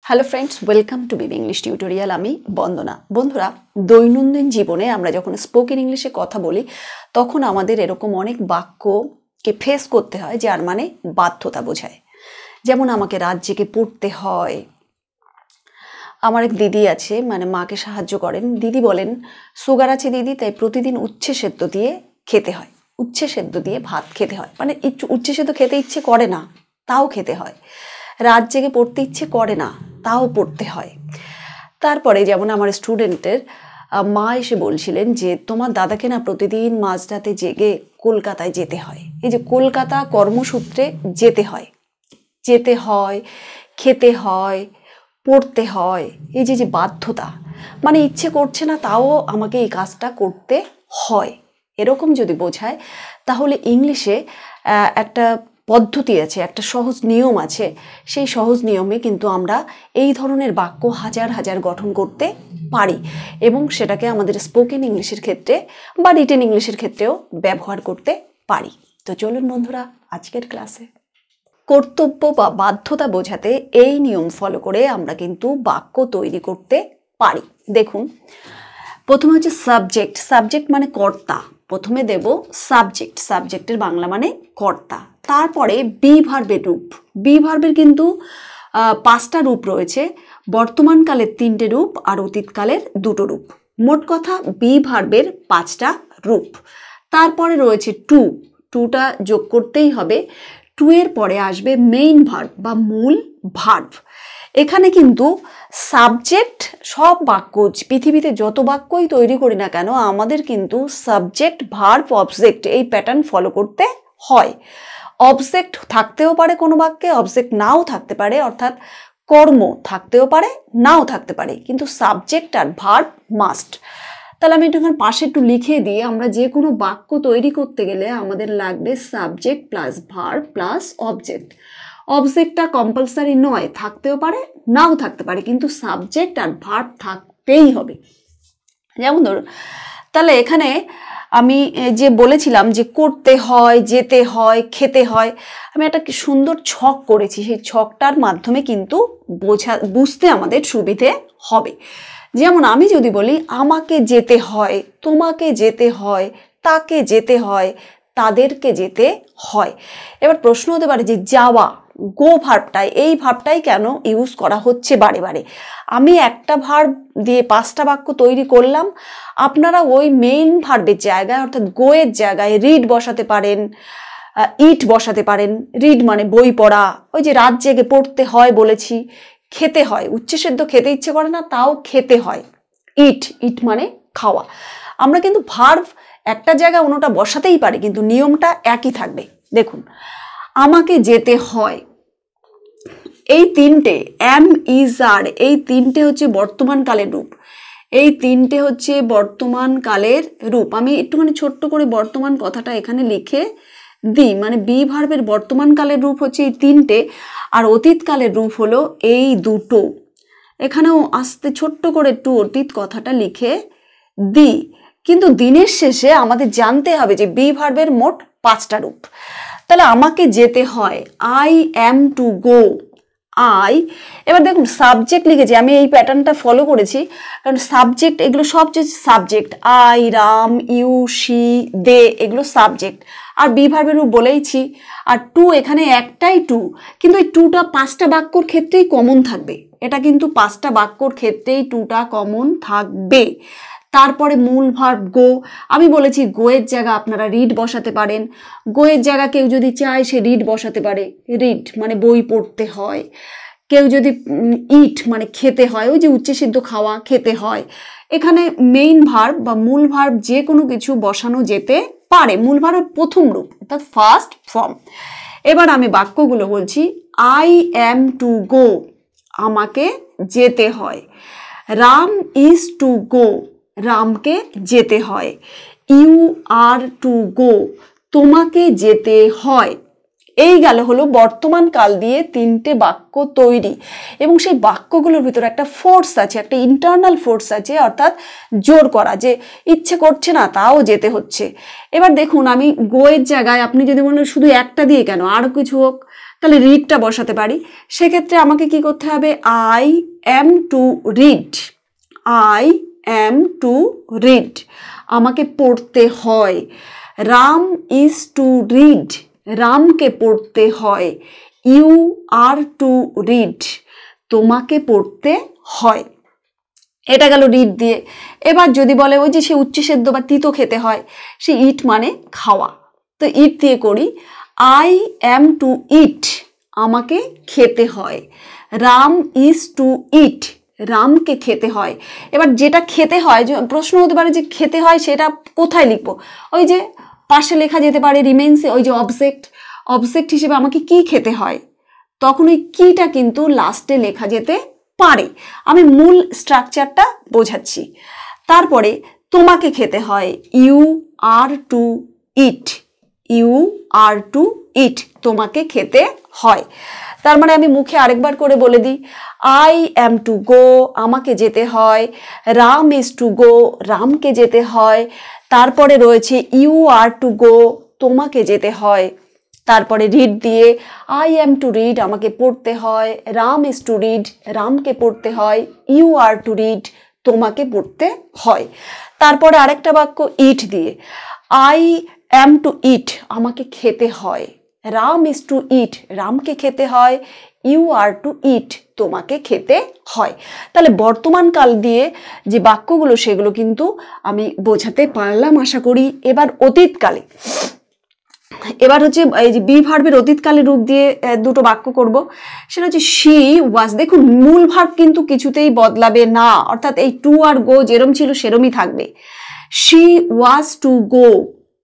Hello friends, welcome to Bibi English tutorial. আমি বন্দনা। বন্ধুরা, দৈনন্দিন জীবনে আমরা যখন স্পোকেন ইংলিশে কথা বলি তখন আমাদের এরকম অনেক বাক্যকে ফেস করতে হয় যার মানে বাধ্যতা বোঝায়। যেমন আমাকে রাত জেগে পড়তে হয়। আমার এক দিদি আছে, মানে মাকে সাহায্য করেন। দিদি বলেন সুগার আছে দিদি, তাই প্রতিদিন উচ্ছে সেদ্ধ দিয়ে খেতে হয়। উচ্ছে সেদ্ধ দিয়ে ভাত খেতে হয়, মানে উচ্ছে সেদ্ধ খেতে ইচ্ছে করে না, তাও খেতে হয়। রাত জেগে পড়তে ইচ্ছে করে না, তাও পড়তে হয়। তারপরে যেমন আমার স্টুডেন্টের মা এসে বলছিলেন যে তোমার দাদাকে না প্রতিদিন মাঝরাতে জেগে কলকাতায় যেতে হয়। এই যে কলকাতা কর্মসূত্রে যেতে হয়, খেতে হয়, পড়তে হয়। এই যে বাধ্যতা, মানে ইচ্ছে করছে না তাও আমাকে এই কাজটা করতে হয়, এরকম যদি বোঝায় তাহলে ইংলিশে একটা পদ্ধতি আছে, একটা সহজ নিয়ম আছে। সেই সহজ নিয়মে কিন্তু আমরা এই ধরনের বাক্য হাজার হাজার গঠন করতে পারি এবং সেটাকে আমাদের স্পোকেন ইংলিশের ক্ষেত্রে বা রিটেন ইংলিশের ক্ষেত্রেও ব্যবহার করতে পারি। তো চলুন বন্ধুরা, আজকের ক্লাসে কর্তব্য বা বাধ্যতা বোঝাতে এই নিয়ম ফলো করে আমরা কিন্তু বাক্য তৈরি করতে পারি। দেখুন, প্রথমে হচ্ছে সাবজেক্ট। সাবজেক্ট মানে কর্তা। প্রথমে দেব সাবজেক্ট, সাবজেক্টের বাংলা মানে কর্তা। তারপরে বি ভার্বের রূপ। বি ভার্বের কিন্তু 5টা রূপ রয়েছে, বর্তমানকালের 3টে রূপ আর অতীতকালের 2টো রূপ। মোট কথা বি ভার্বের 5টা রূপ। তারপরে রয়েছে টু, টুটা যোগ করতেই হবে। টু এর পরে আসবে মেইন ভার্ব বা মূল ভার্ব। এখানে কিন্তু সাবজেক্ট, সব বাক্য পৃথিবীতে যত বাক্যই তৈরি করি না কেন আমাদের কিন্তু সাবজেক্ট ভার্ব অবজেক্ট এই প্যাটার্ন ফলো করতে হয়। অবজেক্ট থাকতেও পারে কোনো বাক্যে, অবজেক্ট নাও থাকতে পারে, অর্থাৎ কর্ম থাকতেও পারে নাও থাকতে পারে, কিন্তু সাবজেক্ট আর ভার্ব মাস্ট। তাহলে আমি একটু পাশে একটু লিখে দিয়ে, আমরা যে কোনো বাক্য তৈরি করতে গেলে আমাদের লাগবে subject plus verb plus object. অবজেক্টটা কম্পালসারি নয়, থাকতেও পারে নাও থাকতে পারে, কিন্তু সাবজেক্ট আর ভার্ব থাকতেই হবে। যেমন ধরুন, তাহলে এখানে আমি যে বলেছিলাম যে করতে হয়, যেতে হয়, খেতে হয়, আমি একটা সুন্দর ছক করেছি। সেই ছকটার মাধ্যমে কিন্তু বুঝতে আমাদের সুবিধে হবে। যেমন আমি যদি বলি আমাকে যেতে হয়, তোমাকে যেতে হয়, তাকে যেতে হয়, তাদেরকে যেতে হয়। এবার প্রশ্ন হতে পারে যে যাওয়া, গো ভার্বটাই, এই ভার্বটাই কেন ইউজ করা হচ্ছে বারে বারে? আমি একটা ভার্ব দিয়ে 5টা বাক্য তৈরি করলাম, আপনারা ওই মেইন ভার্বের জায়গায় অর্থাৎ গো এর জায়গায় রিড বসাতে পারেন, ইট বসাতে পারেন। রিড মানে বই পড়া, ওই যে রাত জেগে পড়তে হয় বলেছি। খেতে হয়, উচ্ছে সেদ্ধ খেতে ইচ্ছে করে না তাও খেতে হয়। ইট মানে খাওয়া। আমরা কিন্তু ভার্ব একটা জায়গায় অন্যটা বসাতেই পারি, কিন্তু নিয়মটা একই থাকবে। দেখুন, আমাকে যেতে হয়, এই 3টে এম ইজ আর, এই 3টে হচ্ছে বর্তমান কালের রূপ। এই 3টে হচ্ছে বর্তমান কালের রূপ। আমি একটুখানি ছোট্ট করে বর্তমান কথাটা এখানে লিখে দিই, মানে বি ভার্বের বর্তমান কালের রূপ হচ্ছে এই 3টে, আর অতীত কালের রূপ হলো এই 2টো। এখানেও আস্তে ছোট্ট করে একটু অতীত কথাটা লিখে দিই। কিন্তু দিনের শেষে আমাদের জানতে হবে যে বি ভার্বের মোট 5টা রূপ। তাহলে আমাকে যেতে হয়, I am to go, I. এবার দেখুন সাবজেক্ট লিখেছি, আমি এই প্যাটার্নটা ফলো করেছি কারণ সাবজেক্ট এগুলো সব যে subject, I, Ram, you, she, they, এগুলো সাবজেক্ট। আর বি ভার্বের রূপ বলেইছি। আর টু, এখানে একটাই টু, কিন্তু এই টুটা 5টা বাক্যর ক্ষেত্রেই কমন থাকবে। এটা কিন্তু 5টা বাক্যর ক্ষেত্রেই টুটা কমন থাকবে। তারপরে মূল ভার্ব গো। আমি বলেছি গো এর জায়গা আপনারা রিড বসাতে পারেন। গো এর জায়গা কেউ যদি চায় সে রিড বসাতে পারে। রিড মানে বই পড়তে হয়। কেউ যদি ইট মানে খেতে হয়, ওই যে উচ্চ সিদ্ধ খাওয়া, খেতে হয়। এখানে মেইন ভার্ব বা মূল ভার্ব যে কোনো কিছু বসানো যেতে পারে। মূল ভার্বের প্রথম রূপ অর্থাৎ ফার্স্ট ফর্ম। এবার আমি বাক্যগুলো বলছি। আই অ্যাম টু গো, আমাকে যেতে হয়। রাম ইজ টু গো, রামকে যেতে হয়। ইউ আর টু গো, তোমাকে যেতে হয়। এই গেল হলো বর্তমান কাল দিয়ে 3টে বাক্য তৈরি, এবং সেই বাক্যগুলোর ভিতরে একটা ফোর্স আছে, একটা ইন্টারনাল ফোর্স আছে, অর্থাৎ জোর করা, যে ইচ্ছে করছে না তাও যেতে হচ্ছে। এবার দেখুন, আমি গো এর জায়গায় আপনি যদি বলেন শুধু একটা দিয়ে কেন, আরো কিছু হোক, তাহলে রিডটা বসাতে পারি। সেক্ষেত্রে আমাকে কি করতে হবে, I am to read, I am to read, আমাকে পড়তে হয়। রাম ইজ টু রিড, রামকে পড়তে হয়। ইউ আর টু রিড, তোমাকে পড়তে হয়। এটা গেল রিড দিয়ে। এবার যদি বলে ওই যে সে উচ্চসেদ্ধ বা তিতো খেতে হয়, সে ইট মানে খাওয়া, তো ইট দিয়ে করি। আই এম টু ইট, আমাকে খেতে হয়। রাম ইজ টু ইট, রামকে খেতে হয়। এবার যেটা খেতে হয়, প্রশ্ন হতে পারে যে খেতে হয় সেটা কোথায় লিখবো, ওই যে পাশে লেখা যেতে পারে রিমেইনস, ওই যে অবজেক্ট, অবজেক্ট হিসেবে আমাকে কি খেতে হয়, তখন ওই কিটা কিন্তু লাস্টে লেখা যেতে পারে। আমি মূল স্ট্রাকচারটা বোঝাচ্ছি। তারপরে তোমাকে খেতে হয়, you are to eat, you are to eat, তোমাকে খেতে হয়। তার মানে আমি মুখে আরেকবার করে বলে দিই, আই এম টু গো, আমাকে যেতে হয়। রাম ইজ টু গো, রামকে যেতে হয়। তারপরে রয়েছে ইউ আর টু গো, তোমাকে যেতে হয়। তারপরে রিড দিয়ে, আই এম টু রিড, আমাকে পড়তে হয়। রাম ইজ টু রিড, রামকে পড়তে হয়। ইউ আর টু রিড, তোমাকে পড়তে হয়। তারপরে আরেকটা বাক্য ইট দিয়ে, আই এম টু ইট, আমাকে খেতে হয়। রাম ইজ টু ইট, রামকে খেতে হয়। ইউ আর টু ইট, তোমাকে খেতে হয়। তাহলে বর্তমান কাল দিয়ে যে বাক্যগুলো সেগুলো কিন্তু আমি বোঝাতে পারলাম আশা করি। এবার অতীতকালে, এবার হচ্ছে এই যে বি ভার্বের অতীতকালের রূপ দিয়ে দুটো বাক্য করব। সেটা হচ্ছে শি ওয়াজ। দেখুন মূল ভার্ব কিন্তু কিছুতেই বদলাবে না, অর্থাৎ এই টু আর গো যেরম ছিল সেরমই থাকবে। শি ওয়াজ টু গো,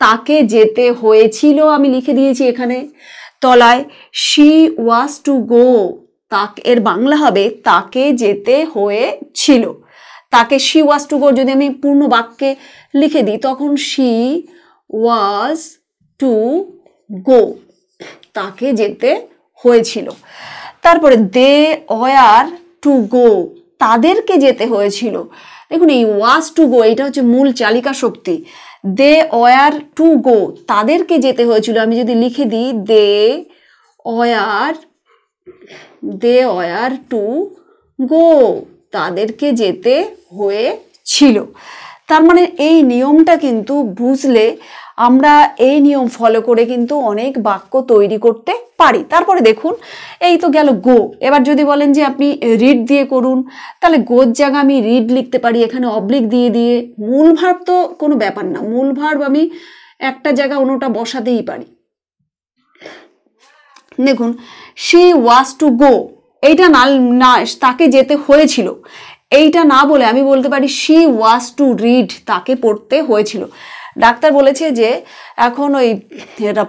তাকে যেতে হয়েছিল, আমি লিখে দিয়েছি এখানে তলায়। শি ওয়াজ টু গো, তাকে, এর বাংলা হবে তাকে যেতে হয়েছিল। তাকে শি ওয়াজ টু গো যদি আমি পূর্ণ বাক্যে লিখে দিই, তখন শি ওয়াজ টু গো, তাকে যেতে হয়েছিল। তারপরে দে ওয়ার টু গো, তাদেরকে যেতে হয়েছিল। দেখুন এই ওয়াজ টু গো, এটা হচ্ছে মূল চালিকা শক্তি। দে ওয়ার টু গো, তাদেরকে যেতে হয়েছিল, আমি যদি লিখে দিই দে ওয়ার টু গো, তাদেরকে যেতে হয়েছিল। তার মানে এই নিয়মটা কিন্তু বুঝলে আমরা এই নিয়ম ফলো করে কিন্তু অনেক বাক্য তৈরি করতে পারি। তারপরে দেখুন এই তো গেল গো। এবার যদি বলেন যে আপনি রিড দিয়ে করুন, তাহলে গোর জায়গা আমি রিড লিখতে পারি, এখানে অবলিক দিয়ে দিয়ে। মূল ভার্ব তো কোনো ব্যাপার না, মূল ভার্ব আমি একটা জায়গা অন্যটা বসাতেই পারি। দেখুন শি ওয়াজ টু গো, এইটা না তাকে যেতে হয়েছিল, এইটা না বলে আমি বলতে পারি শি ওয়াজ টু রিড, তাকে পড়তে হয়েছিল। ডাক্তার বলেছে যে এখন ওই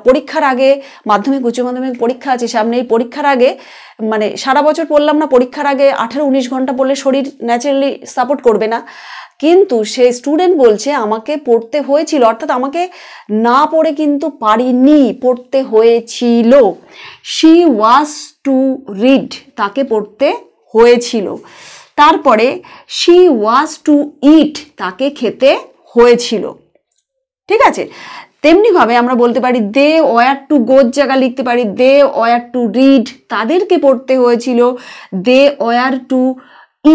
পরীক্ষার আগে, মাধ্যমিক উচ্চ মাধ্যমিক পরীক্ষা আছে সামনে, এই পরীক্ষার আগে মানে সারা বছর পড়লাম না, পরীক্ষার আগে 18-19 ঘন্টা পড়লে শরীর ন্যাচারালি সাপোর্ট করবে না, কিন্তু সেই স্টুডেন্ট বলছে আমাকে পড়তে হয়েছিল, অর্থাৎ আমাকে না পড়ে কিন্তু পারিনি, পড়তে হয়েছিল। শি ওয়াজ টু রিড, তাকে পড়তে হয়েছিল। তারপরে শি ওয়াজ টু ইট, তাকে খেতে হয়েছিল। ঠিক আছে, তেমনিভাবে আমরা বলতে পারি দে ওয়ার টু গোর জায়গা লিখতে পারি দে ওয়ার টু রিড, তাদেরকে পড়তে হয়েছিল। দে ওয়ার টু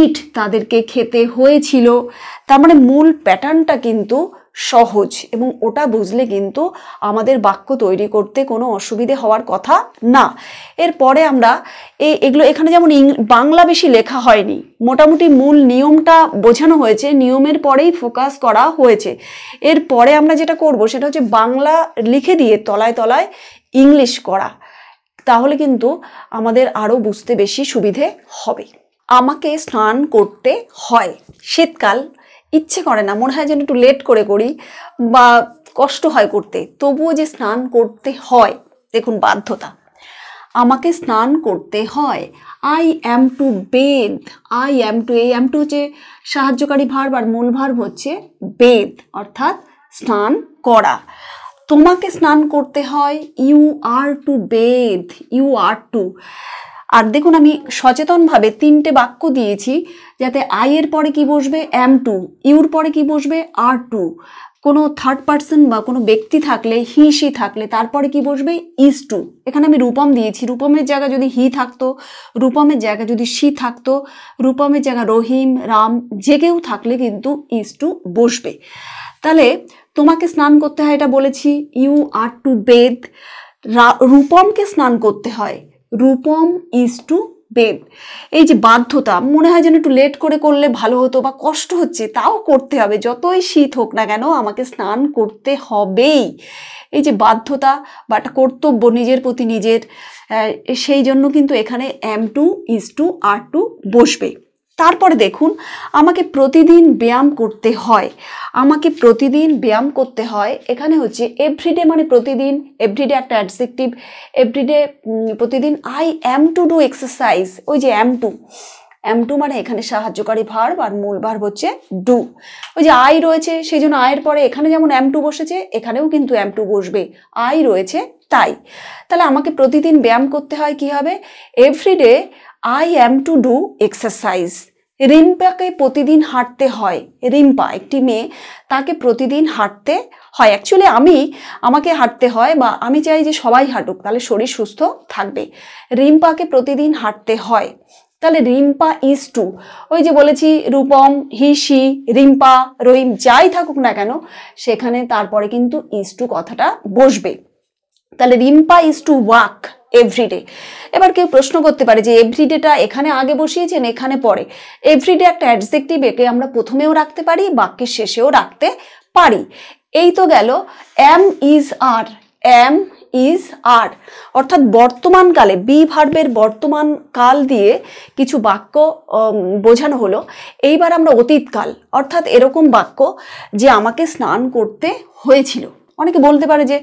ইট, তাদেরকে খেতে হয়েছিল। তার মানে মূল প্যাটার্নটা কিন্তু সহজ, এবং ওটা বুঝলে কিন্তু আমাদের বাক্য তৈরি করতে কোনো অসুবিধে হওয়ার কথা না। এরপরে আমরা এগুলো এখানে যেমন বাংলা বেশি লেখা হয়নি, মোটামুটি মূল নিয়মটা বোঝানো হয়েছে, নিয়মের পরেই ফোকাস করা হয়েছে। এরপরে আমরা যেটা করব সেটা হচ্ছে বাংলা লিখে দিয়ে তলায় তলায় ইংলিশ করা, তাহলে কিন্তু আমাদের আরও বুঝতে বেশি সুবিধে হবে। আমাকে স্নান করতে হয়, শীতকাল, ইচ্ছে করে না, মনে হয় যেন একটু লেট করে করি বা কষ্ট হয় করতে, তবুও যে স্নান করতে হয়, দেখুন বাধ্যতা। আমাকে স্নান করতে হয়। I am to bathe, I am to, I am two হচ্ছে সাহায্যকারী ভার্ব আর মূল ভার্ব হচ্ছে বেদ, অর্থাৎ স্নান করা। তোমাকে স্নান করতে হয়, you are to bathe, you are to. আর দেখুন আমি সচেতনভাবে 3টে বাক্য দিয়েছি, যাতে আই এর পরে কি বসবে, অ্যাম টু, ইউর পরে কি বসবে, আর টু। কোনো থার্ড পার্সন বা কোনো ব্যক্তি থাকলে, হি সি থাকলে তারপরে কি বসবে? Is to. এখানে আমি রূপম দিয়েছি, রূপমের জায়গায় যদি হি থাকতো, রূপমের জায়গায় যদি সি থাকতো, রূপমের জায়গায় রহিম, রাম, যে কেউ থাকলে কিন্তু ইজ টু বসবে। তাহলে তোমাকে স্নান করতে হয় এটা বলেছি, ইউ আর টু বেদ। রূপমকে স্নান করতে হয়, রূপম ইজ টু বেদ। এই যে বাধ্যতা, মনে হয় যেন একটু লেট করে করলে ভালো হতো বা কষ্ট হচ্ছে, তাও করতে হবে, যতই শীত হোক না কেন আমাকে স্নান করতে হবেই। এই যে বাধ্যতা বা একটা কর্তব্য নিজের প্রতি নিজের, সেই জন্য কিন্তু এখানে am to is to are to বসবে। তারপরে দেখুন, আমাকে প্রতিদিন ব্যায়াম করতে হয়, আমাকে প্রতিদিন ব্যায়াম করতে হয়, এখানে হচ্ছে এভরিডে মানে প্রতিদিন, এভরিডে একটা অ্যাডজেক্টিভ, এভরিডে প্রতিদিন। I am to do exercise, ওই যে অ্যাম টু মানে এখানে সাহায্যকারী ভার্ব আর মূল ভার্ব হচ্ছে ডু। ওই যে আই রয়েছে সেই জন্য আয়ের পরে এখানে যেমন অ্যাম টু বসেছে, এখানেও কিন্তু অ্যাম টু বসবে, আই রয়েছে তাই। তাহলে আমাকে প্রতিদিন ব্যায়াম করতে হয়, কি হবে? Every day I am to do exercise. রিম্পাকে প্রতিদিন হাঁটতে হয়, রিম্পা একটি মেয়ে, তাকে প্রতিদিন হাঁটতে হয়। অ্যাকচুয়ালি আমাকে হাঁটতে হয়, বা আমি চাই যে সবাই হাঁটুক, তাহলে শরীর সুস্থ থাকবে। রিম্পাকে প্রতিদিন হাঁটতে হয়, তাহলে রিম্পা ইজ টু, ওই যে বলেছি রূপম, হি সি, রিম্পা, রহিম যাই থাকুক না কেন সেখানে তারপরে কিন্তু ইজ টু কথাটা বসবে। তাহলে Rimpa is to walk every day. এবার কেউ প্রশ্ন করতে পারে যে এভরিডেটা এখানে আগে বসিয়েছেন এখানে পরে। এভরিডে একটা অ্যাডজেক্টিভ, একে আমরা প্রথমেও রাখতে পারি, বাক্যের শেষেও রাখতে পারি। এই তো গেল am is are, am is are, অর্থাৎ বর্তমানকালে বি ভার্বের বর্তমান কাল দিয়ে কিছু বাক্য বোঝানো হলো। এইবার আমরা অতীতকাল, অর্থাৎ এরকম বাক্য যে আমাকে স্নান করতে হয়েছিল। অনেকে বলতে পারে যে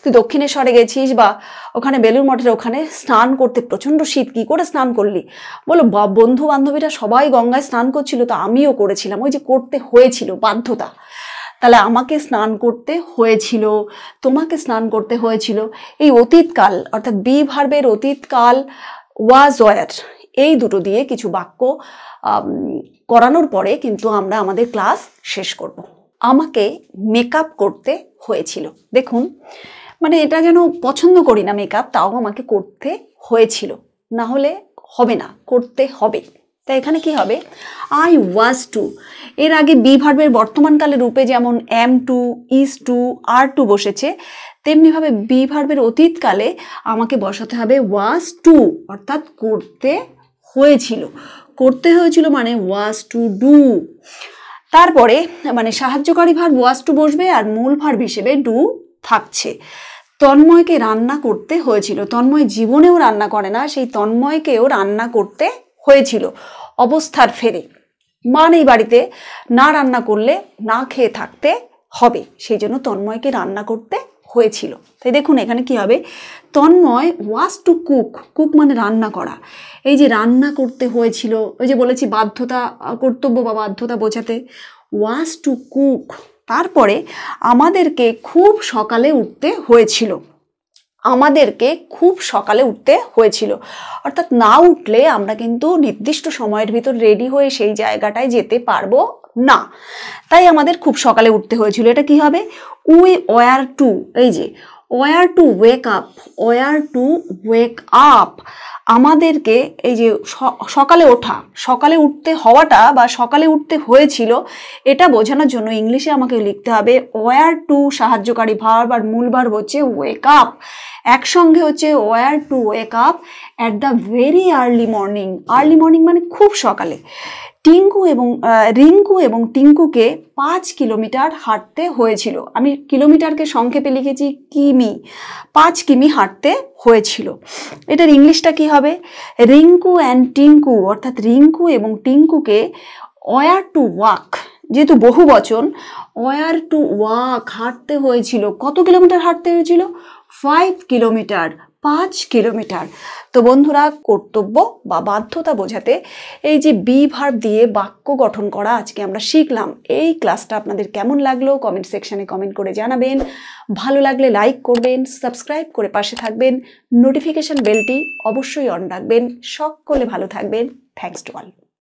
তুই দক্ষিণেশ্বরে গেছিস বা ওখানে বেলুর মঠের ওখানে স্নান করতে প্রচণ্ড শীত, কী করে স্নান করলি? বলো বন্ধু বান্ধবীরা সবাই গঙ্গায় স্নান করছিল, তো আমিও করেছিলাম। ওই যে করতে হয়েছিল, বাধ্যতা। তাহলে আমাকে স্নান করতে হয়েছিল, তোমাকে স্নান করতে হয়েছিল। এই অতীতকাল অর্থাৎ বি ভার্বের অতীতকাল, ওয়াজ ওয়ার, এই দুটো দিয়ে কিছু বাক্য করানোর পরে কিন্তু আমরা আমাদের ক্লাস শেষ করব। আমাকে মেকআপ করতে হয়েছিল। দেখুন, মানে এটা যেন পছন্দ করি না মেকআপ, তাও আমাকে করতে হয়েছিল, না হলে হবে না, করতে হবে। তাই এখানে কি হবে? I was to. এর আগে বি ভার্বের বর্তমানকালে রূপে যেমন am to, is to, are to বসেছে, তেমনিভাবে বি ভার্বের অতীতকালে আমাকে বসাতে হবে ওয়াজ টু, অর্থাৎ করতে হয়েছিল। করতে হয়েছিল মানে ওয়াজ টু ডু। তারপরে মানে সাহায্যকারী ভার্ব ওয়াজ টু বসবে আর মূল ভার্ব হিসেবে ডু থাকছে। তন্ময়কে রান্না করতে হয়েছিল। তন্ময় জীবনেও রান্না করে না, সেই তন্ময়কেও রান্না করতে হয়েছিল অবস্থার ফেরে। মানে এই বাড়িতে না রান্না করলে না খেয়ে থাকতে হবে, সেই জন্য তন্ময়কে রান্না করতে হয়েছিল। তাই দেখুন এখানে কি হবে? তন্ময় ওয়াজ টু কুক, কুক মানে রান্না করা। এই যে রান্না করতে হয়েছিল, ওই যে বলেছি বাধ্যতা, কর্তব্য বা বাধ্যতা বোঝাতে, ওয়াজ টু কুক। তারপরে আমাদেরকে খুব সকালে উঠতে হয়েছিল, আমাদেরকে খুব সকালে উঠতে হয়েছিল, অর্থাৎ না উঠলে আমরা কিন্তু নির্দিষ্ট সময়ের ভিতর রেডি হয়ে সেই জায়গাটায় যেতে পারবো না। তাই আমাদের খুব সকালে উঠতে হয়েছিল। এটা কি হবে? উই ওয়ার টু, এই যে were to wake up, were to wake up, আমাদেরকে এই যে সকালে ওঠা, সকালে উঠতে হওয়াটা বা সকালে উঠতে হয়েছিল, এটা বোঝানোর জন্য ইংলিশে আমাকে লিখতে হবে ওয়ার টু সাহায্যকারী ভার্ব আর মূল ভার্ব হচ্ছে ওয়েক আপ। একসঙ্গে হচ্ছে ওয়ার to wake up at the very early morning. Early morning মানে খুব সকালে। রিঙ্কু এবং টিঙ্কুকে 5 কিলোমিটার হাঁটতে হয়েছিল। আমি কিলোমিটারকে সংক্ষেপে লিখেছি কিমি, 5 কিমি হাঁটতে হয়েছিল। এটার ইংলিশটা কি হবে? রিঙ্কু অ্যান্ড টিঙ্কু, অর্থাৎ রিঙ্কু এবং টিঙ্কুকে ওয়ার টু ওয়াক, যেহেতু বহু বচন, ওয়ার টু ওয়াক হাঁটতে হয়েছিল। কত কিলোমিটার হাঁটতে হয়েছিল? 5 কিলোমিটার, 5 কিলোমিটার। তো বন্ধুরা, কর্তব্য বা বাধ্যতা বোঝাতে এই যে বি ভার্ব দিয়ে বাক্য গঠন করা আজকে আমরা শিখলাম। এই ক্লাসটা আপনাদের কেমন লাগলো কমেন্ট সেকশনে কমেন্ট করে জানাবেন। ভালো লাগলে লাইক করবেন, সাবস্ক্রাইব করে পাশে থাকবেন, নোটিফিকেশন বেলটি অবশ্যই অন রাখবেন। সকলে ভালো থাকবেন। Thanks to all.